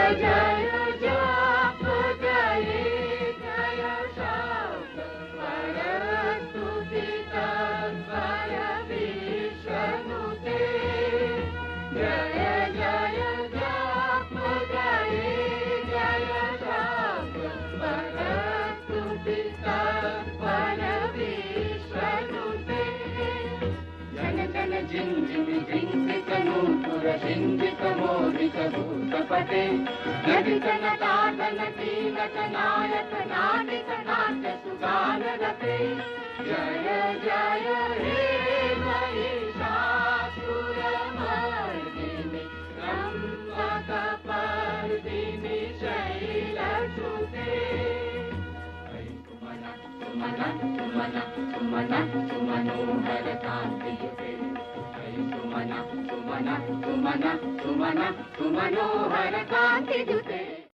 जय जाप जय जय शब्द पर स्तुति तत्पर विष्णुते जय जय जाप जय जय शब्द पर स्तुति तत्पर विष्णुते जन जन जिन जिन जिंक नूपुर सिंधिक मोदिक भूतपते नदितन ताडन कीलक नायक नाटिक नाट्य सुगान रते जय जय हे महिषासुरमर्दिनि रम्भकपर्दिनि शैलसुते सुमन सुमन सुमन सुमन सुमनोहर कान्तियुते सुमन सुमन सुमन सुमन सुमनोहर कान्तियुते